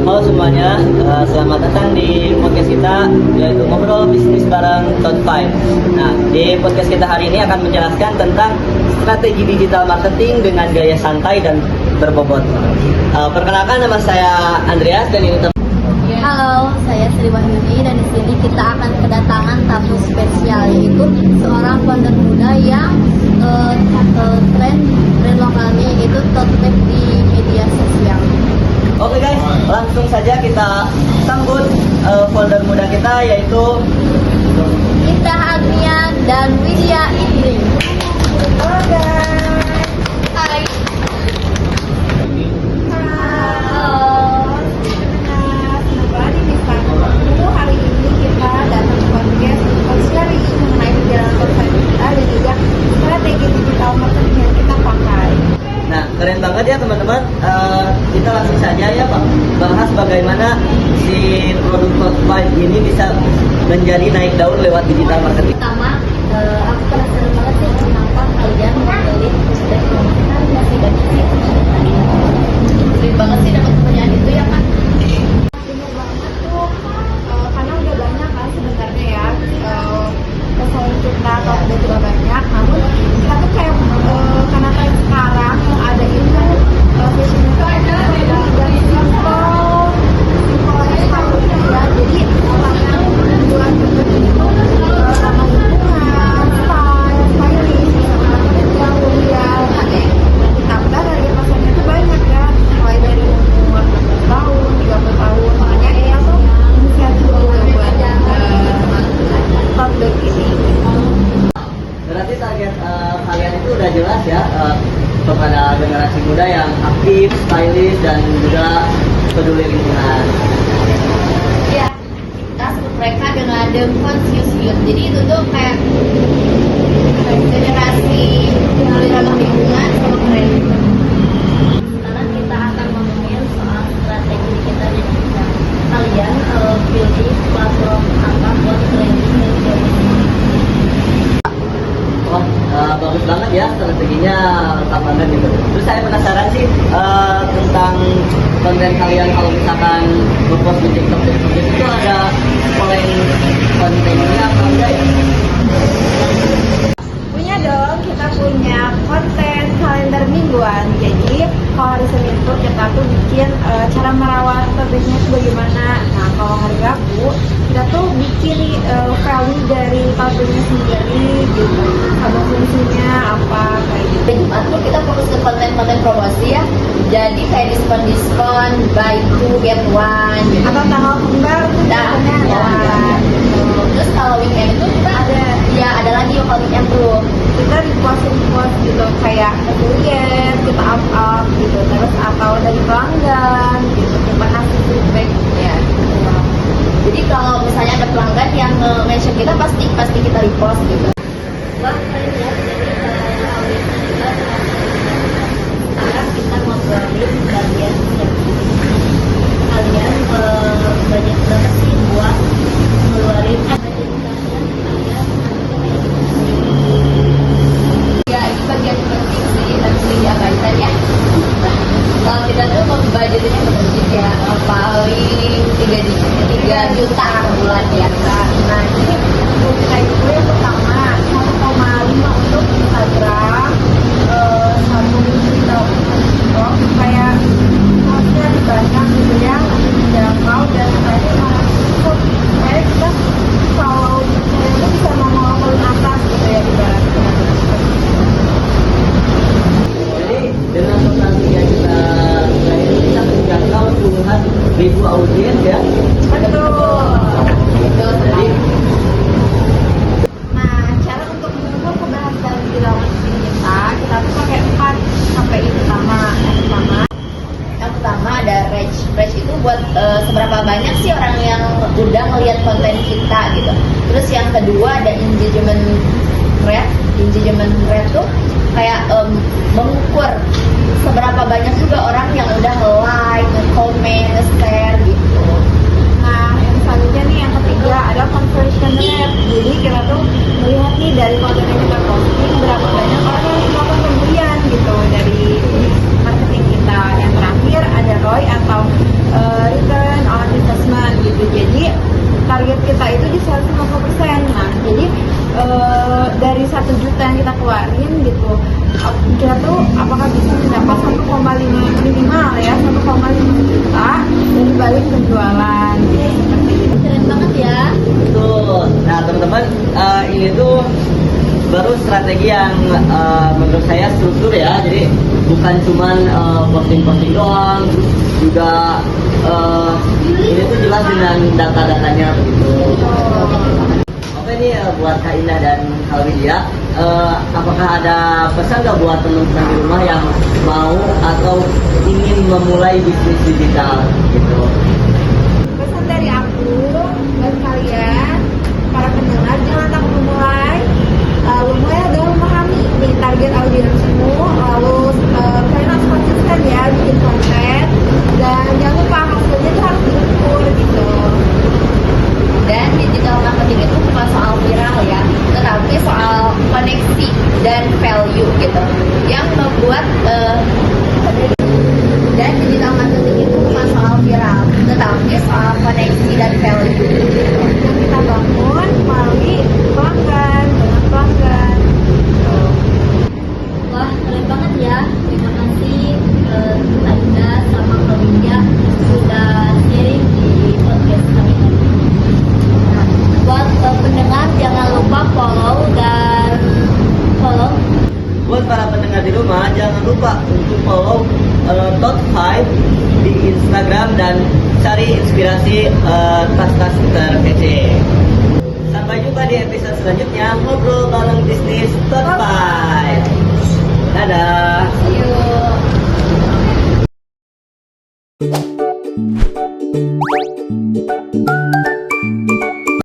Halo semuanya, selamat datang di podcast kita yaitu ngobrol bisnis bareng Top 5. Nah, di podcast kita hari ini akan menjelaskan tentang strategi digital marketing dengan gaya santai dan berbobot. Perkenalkan, nama saya Andreas dan ini Halo, saya Sri Wahyuni dan di sini kita akan kedatangan tamu spesial, yaitu seorang founder muda yang tren lokalnya yaitu tote bag di media sosial. Oke guys, langsung saja kita sambut founder muda kita yaitu Indah Agnia dan Widya Indri. Halo guys. Hai. Hari ini kita datang ke podcast untuk sharing mengenai perjalanan website kita dan juga strategi digital marketing yang kita pakai. Nah, keren banget ya teman-teman. Kita langsung saja ya Pak, bahas bagaimana si produk Top 5 ini bisa menjadi naik daun lewat digital marketing. Pertama, aku penasaran banget sih kenapa kalian memilih tote bag kan masih banyak sih. Sulit banget sih dapat pertanyaan itu ya kan? Bener banget tuh, karena udah banyak kan sebenarnya ya pesaing kita atau udah juga banyak, namun kita tuh kayak karena tren sekarang yang ada itu fashion itu ada dan simple yang satu ya, jadi orang yang buat itu sama lingkungan, stylish, yang mulia, ditambah harga pasarnya tuh banyak ya, mulai dari umur 16 tahun, 30 tahun, makanya ya tuh inisiatif juga buat tote bag ini. Berarti target kalian itu udah jelas ya, kepada generasi muda yang aktif, stylish dan juga peduli lingkungan. Ya, kita sebut mereka dengan the conscious youth. Jadi itu tuh kayak generasi peduli ramah lingkungan sama keren. Sekarang kita akan ngomongin soal strategi digital yang bisa kalian pilih platform apa buat training dan sharing. Wah, bagus banget ya strateginya, lengkap banget gitu. Terus saya penasaran sih tentang konten kalian kalau misalkan ngepost di TikTok itu ada pola kontennya apa enggak ya? Punya dong, kita punya konten kalender mingguan. Jadi kalau hari Senin itu kita tuh bikin cara merawat tote bagnya itu bagaimana. Nah kalau hari Rabu kita tuh bikin value dari tote bagnya sendiri gitu, sama fungsinya apa kayak gitu. Di Jumat tuh kita fokus ke konten-konten promosi ya. Jadi kayak diskon-diskon, buy two get one gitu. Atau tanggal kembar tuh Nah, biasanya ada. Terus kalau weekend itu kita ada lagi kalau weekend tuh. Kita request gitu kayak affiliate kita up gitu, terus atau dari pelanggan gitu kita kasih feedback ya gitu. Jadi kalau misalnya ada pelanggan yang mention kita pasti kita repost gitu. Sekarang kita ngobrolin bagian kalian banyak berapa sih buat ngeluarin ya, itu bagian penting sih, harus diabaikan ya. Kalau kita tuh membudgetnya penting ya, paling 3 juta per bulan ya. Nah ini kita itu yang pertama 1,5 untuk Instagram, 1 juta untuk TikTok supaya harusnya banyak gitu yang dijangkau dan supaya kita kalau itu bisa nongol paling atas gitu ya ibaratnya. Jadi dengan total 3 juta ini bisa menjangkau puluhan ribu audiens ya. Betul. Jadi Nah, cara untuk mengukur keberhasilan digital marketing kita tuh pakai 4 sampai itu sama. Yang pertama ada reach. Reach itu buat seberapa banyak sih orang yang udah ngelihat konten kita gitu. Terus yang kedua ada engagement rate. Engagement rate tuh kayak mengukur seberapa banyak juga orang yang udah nge-like, nge-comment, nge-share gitu. Nah, yang selanjutnya nih yang ketiga ada conversion rate. Jadi kita tuh melihat nih dari konten yang kita posting berapa banyak orang yang melakukan pembelian gitu dari marketing kita. Yang terakhir ada ROI atau return menurut saya struktur ya, jadi bukan cuman posting-posting doang, terus juga ini tuh jelas dengan data-datanya begitu. Oke nih buat Kak Indah dan Kak Widya, apakah ada pesan nggak buat teman-teman di rumah yang mau atau ingin memulai bisnis digital gitu? Pesan dari aku buat kalian para pendengar, jangan takut memulai. Mulai adalah memahami nih target audiensmu, lalu kalian harus konsisten ya bikin konten, dan jangan lupa hasilnya itu harus diukur gitu. Dan digital marketing itu bukan soal viral ya, tetapi soal koneksi dan value gitu yang membuat dan digital marketing itu bukan soal viral, tetapi soal koneksi dan value Yang kita bangun melalui pelanggan, dengan pelanggan. Wah, keren banget ya. Terima kasih Kak Indah sama Kak Widya sudah sharing di podcast kami tadi. Nah, buat pendengar jangan lupa follow. Buat para pendengar di rumah, jangan lupa untuk follow Top 5 di Instagram dan cari inspirasi tas-tas terkece. Sampai jumpa di episode selanjutnya, ngobrol bareng bisnis Top 5. Dadah. yuk.